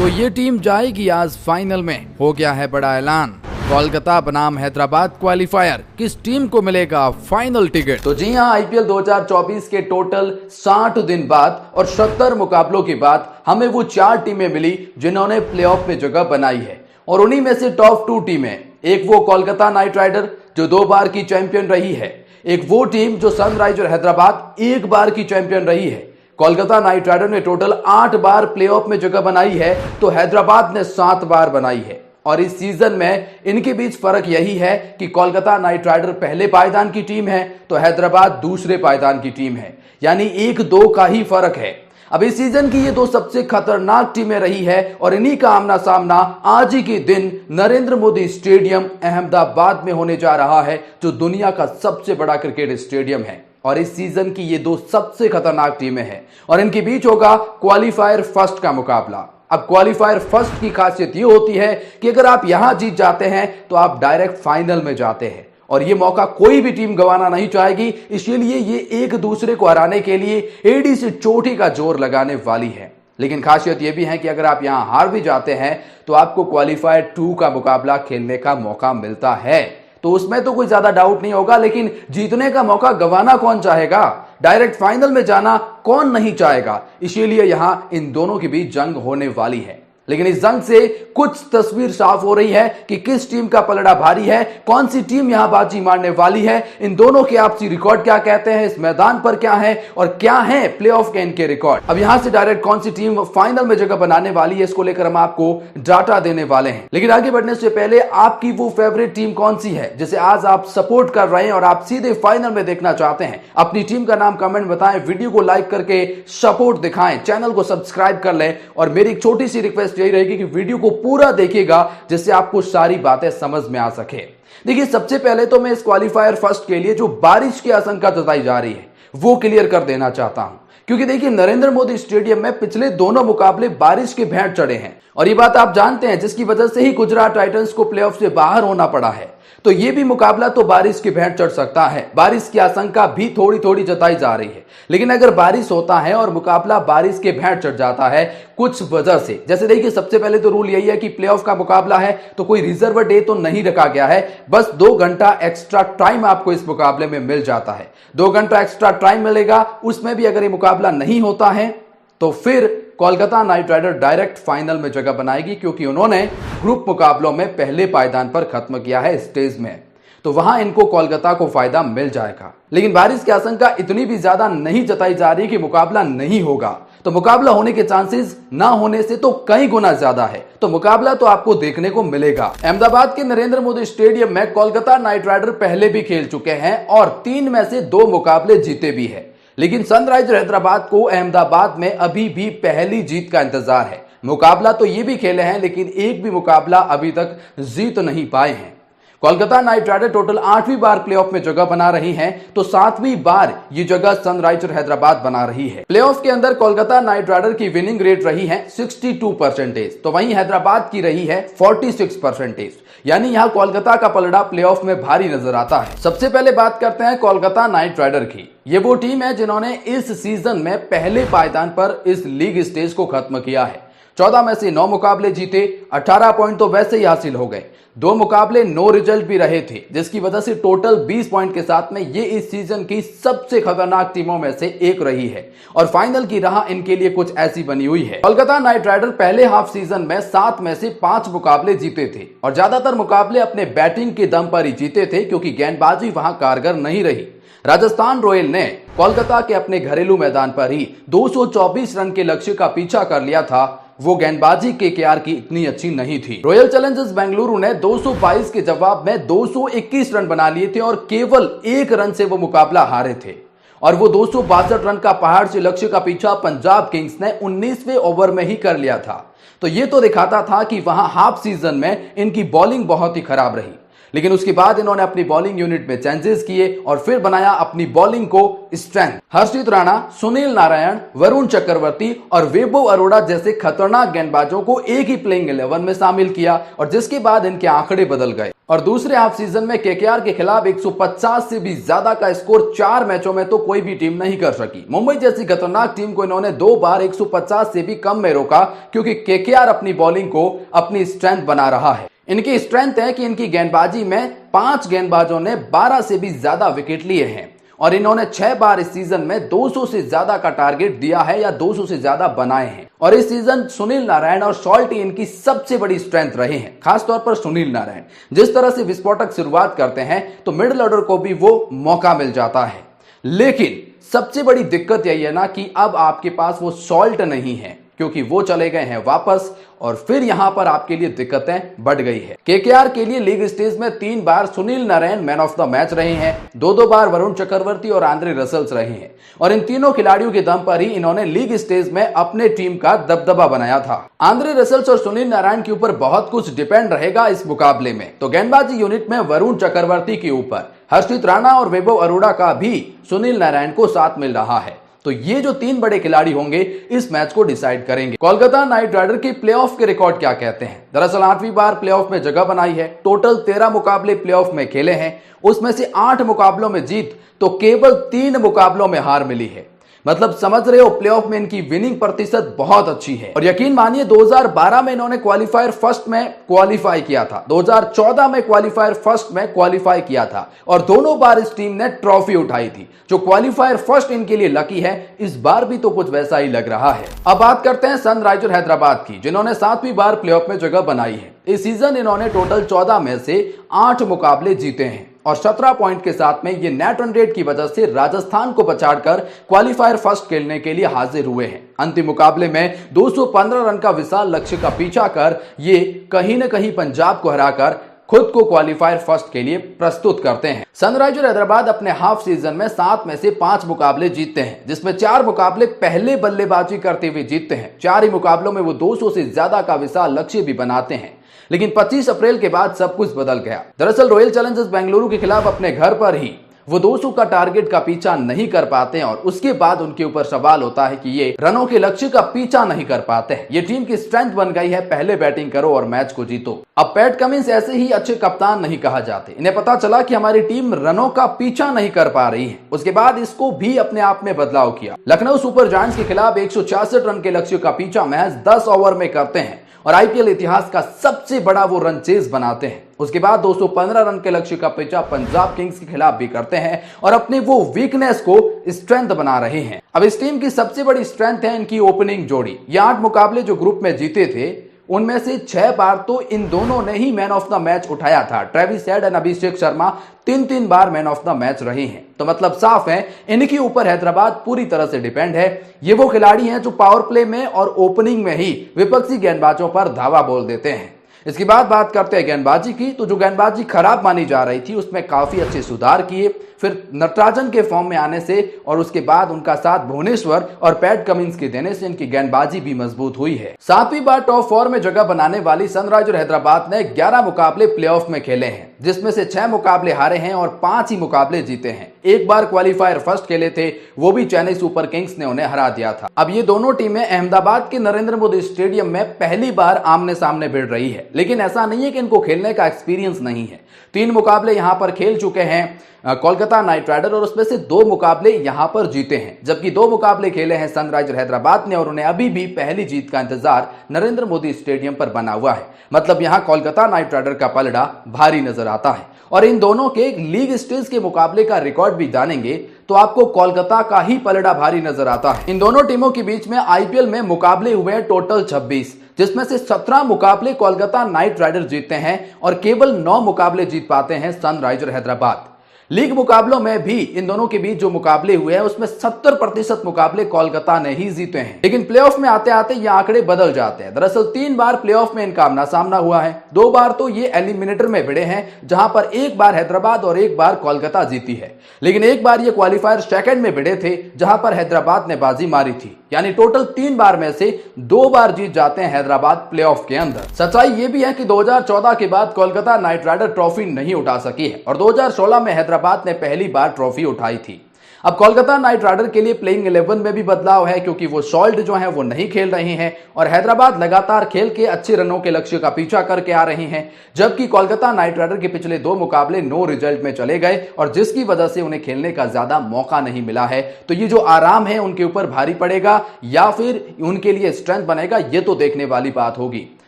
तो ये टीम जाएगी आज फाइनल में। हो गया है बड़ा ऐलान, कोलकाता बनाम हैदराबाद क्वालिफायर। किस टीम को मिलेगा फाइनल टिकट? तो जी हां, आईपीएल 2024 के टोटल 60 दिन बाद और 70 मुकाबलों के बाद हमें वो 4 टीमें मिली जिन्होंने प्लेऑफ में जगह बनाई है। और उन्हीं में से टॉप 2 टीमें, एक वो कोलकाता नाइट राइडर जो 2 बार की चैंपियन रही है, एक वो टीम जो सनराइजर हैदराबाद 1 बार की चैंपियन रही है। कोलकाता नाइट राइडर ने टोटल 8 बार प्लेऑफ में जगह बनाई है, तो हैदराबाद ने 7 बार बनाई है। और इस सीजन में इनके बीच फर्क यही है कि कोलकाता नाइट राइडर पहले पायदान की टीम है तो हैदराबाद दूसरे पायदान की टीम है, यानी 1-2 का ही फर्क है। अब इस सीजन की ये 2 सबसे खतरनाक टीमें रही है और इन्हीं का आमना सामना आज ही के दिन नरेंद्र मोदी स्टेडियम अहमदाबाद में होने जा रहा है, जो दुनिया का सबसे बड़ा क्रिकेट स्टेडियम है। और इस सीजन की ये 2 सबसे खतरनाक टीमें हैं और इनके बीच होगा क्वालिफायर फर्स्ट का मुकाबला। अब क्वालिफायर फर्स्ट की खासियत ये होती है कि अगर आप यहां जीत जाते हैं तो आप डायरेक्ट फाइनल में जाते हैं और ये मौका कोई भी टीम गंवाना नहीं चाहेगी। इसीलिए ये एक दूसरे को हराने के लिए एड़ी से चोटी का जोर लगाने वाली है। लेकिन खासियत यह भी है कि अगर आप यहां हार भी जाते हैं तो आपको क्वालिफायर 2 का मुकाबला खेलने का मौका मिलता है, तो उसमें तो कोई ज्यादा डाउट नहीं होगा। लेकिन जीतने का मौका गंवाना कौन चाहेगा? डायरेक्ट फाइनल में जाना कौन नहीं चाहेगा? इसीलिए यहां इन दोनों के बीच जंग होने वाली है। लेकिन इस जंग से कुछ तस्वीर साफ हो रही है कि किस टीम का पलड़ा भारी है, कौन सी टीम यहां बाजी मारने वाली है, इन दोनों के आपसी रिकॉर्ड क्या कहते हैं, इस मैदान पर क्या है और क्या है प्लेऑफ के इनके रिकॉर्ड। अब यहां से डायरेक्ट कौन सी टीम फाइनल में जगह बनाने वाली है, इसको लेकर हम आपको डाटा देने वाले हैं। लेकिन आगे बढ़ने से पहले आपकी वो फेवरेट टीम कौन सी है जिसे आज आप सपोर्ट कर रहे हैं और आप सीधे फाइनल में देखना चाहते हैं? अपनी टीम का नाम कमेंट बताएं, वीडियो को लाइक करके सपोर्ट दिखाएं, चैनल को सब्सक्राइब कर लें। और मेरी एक छोटी सी रिक्वेस्ट यही रहेगी कि वीडियो को पूरा देखिएगा जिससे आपको सारी बातें समझ में आ सके। देखिए, सबसे पहले तो मैं इस क्वालिफायर फर्स्ट के लिए जो बारिश की आशंका जताई जा रही है वो क्लियर कर देना चाहता हूं, क्योंकि देखिए नरेंद्र मोदी स्टेडियम में पिछले दोनों मुकाबले बारिश के भेंट चढ़े हैं और ये बात आप जानते हैं, जिसकी वजह से ही गुजरात टाइटंस को प्लेऑफ से बाहर होना पड़ा है। तो ये भी मुकाबला तो बारिश की भेंट चढ़ सकता है, बारिश की आशंका भी थोड़ी थोड़ी जताई जा रही है। लेकिन अगर बारिश होता है और मुकाबला बारिश के भेंट चढ़ जाता है कुछ वजह से, जैसे देखिए सबसे पहले तो रूल यही है कि प्लेऑफ का मुकाबला है तो कोई रिजर्व डे तो नहीं रखा गया है, बस 2 घंटा एक्स्ट्रा टाइम आपको इस मुकाबले में मिल जाता है। 2 घंटा एक्स्ट्रा टाइम मिलेगा, उसमें भी अगर ये मुकाबला नहीं होता है तो फिर Kolkata Knight Rider direct final में जगह बनाएगी, क्योंकि उन्होंने ग्रुप मुकाबलों में पहले पायदान पर खत्म किया है स्टेज में, तो वहां इनको कोलकाता को फायदा मिल जाएगा। लेकिन बारिश की आशंका इतनी भी ज्यादा नहीं जताई जा रही कि मुकाबला नहीं होगा, तो मुकाबला होने के चांसेस ना होने से तो कई गुना ज्यादा है। तो मुकाबला तो आपको देखने को मिलेगा। अहमदाबाद के नरेंद्र मोदी स्टेडियम में कोलकाता नाइट राइडर पहले भी खेल चुके हैं और 3 में से 2 मुकाबले जीते भी है। लेकिन सनराइजर हैदराबाद को अहमदाबाद में अभी भी पहली जीत का इंतजार है। मुकाबला तो ये भी खेले हैं लेकिन एक भी मुकाबला अभी तक जीत नहीं पाए हैं। कोलकाता नाइट राइडर टोटल 8वीं बार प्लेऑफ में जगह बना रही हैं, तो 7वीं बार ये जगह सनराइजर हैदराबाद बना रही है। प्लेऑफ के अंदर कोलकाता नाइट राइडर की विनिंग रेट रही है 62%, तो वहीं हैदराबाद की रही है 46%, यानी यहां कोलकाता का पलड़ा प्लेऑफ में भारी नजर आता है। सबसे पहले बात करते हैं कोलकाता नाइट राइडर की। ये वो टीम है जिन्होंने इस सीजन में पहले पायदान पर इस लीग स्टेज को खत्म किया है। 14 में से 9 मुकाबले जीते, 18 पॉइंट तो वैसे ही हासिल हो गए। 2 मुकाबले नो रिजल्ट भी रहे थे, जिसकी वजह से टोटल 20 पॉइंट के साथ में ये इस सीजन की सबसे खतरनाक टीमों में से एक रही है। और फाइनल की राह इनके लिए कुछ ऐसी बनी हुई है। कोलकाता नाइट राइडर पहले हाफ सीजन में 7 में से 5 मुकाबले जीते थे और ज्यादातर मुकाबले अपने बैटिंग के दम पर ही जीते थे, क्योंकि गेंदबाजी वहां कारगर नहीं रही। राजस्थान रॉयल ने कोलकाता के अपने घरेलू मैदान पर ही 224 रन के लक्ष्य का पीछा कर लिया था। वो गेंदबाजी केकेआर की इतनी अच्छी नहीं थी। रॉयल चैलेंजर्स बेंगलुरु ने 222 के जवाब में 221 रन बना लिए थे और केवल 1 रन से वो मुकाबला हारे थे। और वो 262 रन का पहाड़ से लक्ष्य का पीछा पंजाब किंग्स ने 19वें ओवर में ही कर लिया था। तो ये तो दिखाता था कि वहां हाफ सीजन में इनकी बॉलिंग बहुत ही खराब रही। लेकिन उसके बाद इन्होंने अपनी बॉलिंग यूनिट में चेंजेस किए और फिर बनाया अपनी बॉलिंग को स्ट्रेंथ। हर्षित राणा, सुनील नारायण, वरुण चक्रवर्ती और वैभव अरोड़ा जैसे खतरनाक गेंदबाजों को एक ही प्लेइंग 11 में शामिल किया और जिसके बाद इनके आंकड़े बदल गए। और दूसरे हाफ सीजन में केकेआर के खिलाफ 150 से भी ज्यादा का स्कोर 4 मैचों में तो कोई भी टीम नहीं कर सकी। मुंबई जैसी खतरनाक टीम को इन्होंने 2 बार 150 से भी कम में रोका, क्योंकि केकेआर अपनी बॉलिंग को अपनी स्ट्रेंथ बना रहा है। इनकी स्ट्रेंथ है कि इनकी गेंदबाजी में 5 गेंदबाजों ने 12 से भी ज्यादा विकेट लिए हैं और इन्होंने 6 बार इस सीजन में 200 से ज्यादा का टारगेट दिया है या 200 से ज्यादा बनाए हैं। और इस सीजन सुनील नारायण और शॉल्टी इनकी सबसे बड़ी स्ट्रेंथ रहे हैं, खासतौर पर सुनील नारायण जिस तरह से विस्फोटक शुरुआत करते हैं तो मिडिल ऑर्डर को भी वो मौका मिल जाता है। लेकिन सबसे बड़ी दिक्कत यही है ना कि अब आपके पास वो सॉल्ट नहीं है, क्योंकि वो चले गए हैं वापस और फिर यहां पर आपके लिए दिक्कतें बढ़ गई है। केकेआर के लिए लीग स्टेज में 3 बार Sunil Narine man of the match रहे हैं, 2 बार वरुण चक्रवर्ती और आंद्रे रसल्स रहे हैं और इन तीनों खिलाड़ियों के दम पर ही इन्होंने लीग स्टेज में अपने टीम का दबदबा बनाया था। आंद्रे रसल्स और सुनील नारायण के ऊपर बहुत कुछ डिपेंड रहेगा इस मुकाबले में। तो गेंदबाजी यूनिट में वरुण चक्रवर्ती के ऊपर हर्षित राणा और वैभव अरोड़ा का भी सुनील नारायण को साथ मिल रहा है। तो ये जो 3 बड़े खिलाड़ी होंगे इस मैच को डिसाइड करेंगे। कोलकाता नाइट राइडर के प्लेऑफ के रिकॉर्ड क्या कहते हैं? दरअसल 8वीं बार प्लेऑफ में जगह बनाई है। टोटल 13 मुकाबले प्लेऑफ में खेले हैं, उसमें से 8 मुकाबलों में जीत तो केवल 3 मुकाबलों में हार मिली है। मतलब समझ रहे हो, प्लेऑफ में इनकी विनिंग प्रतिशत बहुत अच्छी है। और यकीन मानिए 2012 में इन्होंने क्वालिफायर फर्स्ट में क्वालिफाई किया था, 2014 में क्वालिफायर फर्स्ट में क्वालिफाई किया था और दोनों बार इस टीम ने ट्रॉफी उठाई थी। जो क्वालिफायर फर्स्ट इनके लिए लकी है, इस बार भी तो कुछ वैसा ही लग रहा है। अब बात करते हैं सनराइजर हैदराबाद की, जिन्होंने 7वीं बार प्लेऑफ में जगह बनाई है। इस सीजन इन्होंने टोटल 14 में से 8 मुकाबले जीते हैं और 17 पॉइंट के साथ में ये नेट रन रेट की वजह से राजस्थान को पछाड़कर क्वालिफायर फर्स्ट खेलने के लिए हाजिर हुए हैं। अंतिम मुकाबले में 215 रन का विशाल लक्ष्य का पीछा कर ये कहीं न कहीं पंजाब को हराकर खुद को क्वालिफायर फर्स्ट के लिए प्रस्तुत करते हैं। सनराइजर हैदराबाद अपने हाफ सीजन में 7 में से 5 मुकाबले जीतते हैं, जिसमें 4 मुकाबले पहले बल्लेबाजी करते हुए जीतते हैं। 4 ही मुकाबलों में वो 200 से ज्यादा का विशाल लक्ष्य भी बनाते हैं। लेकिन 25 अप्रैल के बाद सब कुछ बदल गया। दरअसल रॉयल चैलेंजर्स बेंगलुरु के खिलाफ अपने घर पर ही वो 200 का टारगेट का पीछा नहीं कर पाते हैं और उसके बाद उनके ऊपर सवाल होता है कि ये रनों के लक्ष्य का पीछा नहीं कर पाते हैं। ये टीम की स्ट्रेंथ बन गई है, पहले बैटिंग करो और मैच को जीतो। अब पैट कमिंस ऐसे ही अच्छे कप्तान नहीं कहा जाते। इन्हें पता चला कि हमारी टीम रनों का पीछा नहीं कर पा रही है, उसके बाद इसको भी अपने आप में बदलाव किया। लखनऊ सुपर जायंट्स के खिलाफ 166 रन के लक्ष्य का पीछा महज 10 ओवर में करते हैं और आईपीएल इतिहास का सबसे बड़ा वो रन चेज बनाते हैं। उसके बाद 215 रन के लक्ष्य का पीछा पंजाब किंग्स के खिलाफ भी करते हैं और अपने वो वीकनेस को स्ट्रेंथ बना रहे हैं। अब इस टीम की सबसे बड़ी स्ट्रेंथ है इनकी ओपनिंग जोड़ी। ये 8 मुकाबले जो ग्रुप में जीते थे उनमें से 6 बार तो इन दोनों ने ही मैन ऑफ द मैच उठाया था। ट्रेविस हेड और अभिषेक शर्मा 3-3 बार मैन ऑफ द मैच रहे हैं। तो मतलब साफ है इनके ऊपर हैदराबाद पूरी तरह से डिपेंड है। ये वो खिलाड़ी हैं जो पावर प्ले में और ओपनिंग में ही विपक्षी गेंदबाजों पर धावा बोल देते हैं। इसके बाद बात करते हैं गेंदबाजी की। तो जो गेंदबाजी खराब मानी जा रही थी उसमें काफी अच्छे सुधार किए। फिर नटराजन के फॉर्म में आने से और उसके बाद उनका साथ भुवनेश्वर और पैट कमिंस के देने से इनकी गेंदबाजी भी मजबूत हुई है। 7वीं बार टॉप 4 में जगह बनाने वाली सनराइजर हैदराबाद ने 11 मुकाबले प्लेऑफ में खेले हैं, जिसमें से 6 मुकाबले हारे हैं और 5 ही मुकाबले जीते हैं। 1 बार क्वालिफायर फर्स्ट खेले थे, वो भी चेन्नई सुपर किंग्स ने उन्हें हरा दिया था। अब ये दोनों टीमें अहमदाबाद के नरेंद्र मोदी स्टेडियम में पहली बार आमने सामने भिड़ रही है, लेकिन ऐसा नहीं है कि इनको खेलने का एक्सपीरियंस नहीं है। 3 मुकाबले यहां पर खेल चुके हैं कोलकाता नाइट राइडर और उसमें से 2 मुकाबले यहां पर जीते हैं, जबकि 2 मुकाबले खेले हैं सनराइजर हैदराबाद ने और उन्हें अभी भी पहली जीत का इंतजार नरेंद्र मोदी स्टेडियम पर बना हुआ है। मतलब यहां कोलकाता नाइट राइडर का पलड़ा भारी नजर आता है। और इन दोनों के लीग स्टेज के मुकाबले का रिकॉर्ड भी जानेंगे तो आपको कोलकाता का ही पलड़ा भारी नजर आता है। इन दोनों टीमों के बीच में आईपीएल में मुकाबले हुए हैं टोटल 26, जिसमें से 17 मुकाबले कोलकाता नाइट राइडर जीतते हैं और केवल 9 मुकाबले जीत पाते हैं सनराइजर हैदराबाद। लीग मुकाबलों में भी इन दोनों के बीच जो मुकाबले हुए हैं उसमें 70% मुकाबले कोलकाता ने ही जीते हैं। लेकिन प्लेऑफ में आते आते ये आंकड़े बदल जाते हैं। दरअसल 3 बार प्लेऑफ में इनका आमना सामना हुआ है। 2 बार तो ये एलिमिनेटर में भिड़े हैं, जहां पर 1 बार हैदराबाद और 1 बार कोलकाता जीती है। लेकिन 1 बार ये क्वालिफायर सेकंड में भिड़े थे, जहां पर हैदराबाद ने बाजी मारी थी। यानी टोटल 3 बार में से 2 बार जीत जाते हैं हैदराबाद प्लेऑफ के अंदर। सच्चाई ये भी है कि 2014 के बाद कोलकाता नाइट राइडर ट्रॉफी नहीं उठा सकी है और 2016 में हैदराबाद ने पहली बार ट्रॉफी उठाई थी। अब कोलकाता नाइट राइडर के लिए प्लेइंग 11 में भी बदलाव है, क्योंकि वो सॉल्ट जो है वो नहीं खेल रहे हैं और हैदराबाद लगातार खेल के अच्छे रनों के लक्ष्य का पीछा करके आ रही हैं, जबकि कोलकाता नाइट राइडर के पिछले 2 मुकाबले नो रिजल्ट में चले गए और जिसकी वजह से उन्हें खेलने का ज्यादा मौका नहीं मिला है। तो ये जो आराम है उनके ऊपर भारी पड़ेगा या फिर उनके लिए स्ट्रेंथ बनेगा, ये तो देखने वाली बात होगी।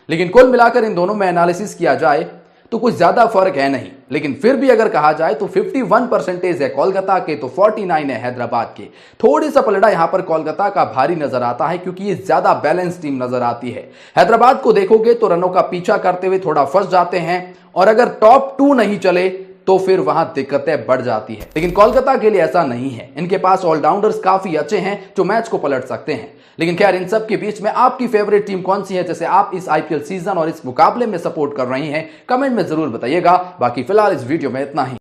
लेकिन कुल मिलाकर इन दोनों में एनालिसिस किया जाए तो कुछ ज्यादा फर्क है नहीं, लेकिन फिर भी अगर कहा जाए तो 51% है कोलकाता के, तो 49 है हैदराबाद के। थोड़ी सा पलड़ा यहां पर कोलकाता का भारी नजर आता है, क्योंकि ये ज्यादा बैलेंस टीम नजर आती है। हैदराबाद को देखोगे तो रनों का पीछा करते हुए थोड़ा फंस जाते हैं और अगर टॉप 2 नहीं चले तो फिर वहां दिक्कतें बढ़ जाती है। लेकिन कोलकाता के लिए ऐसा नहीं है, इनके पास ऑलराउंडर्स काफी अच्छे हैं जो मैच को पलट सकते हैं। लेकिन खैर, इन सब के बीच में आपकी फेवरेट टीम कौन सी है, जैसे आप इस आईपीएल सीजन और इस मुकाबले में सपोर्ट कर रही हैं, कमेंट में जरूर बताइएगा। बाकी फिलहाल इस वीडियो में इतना ही।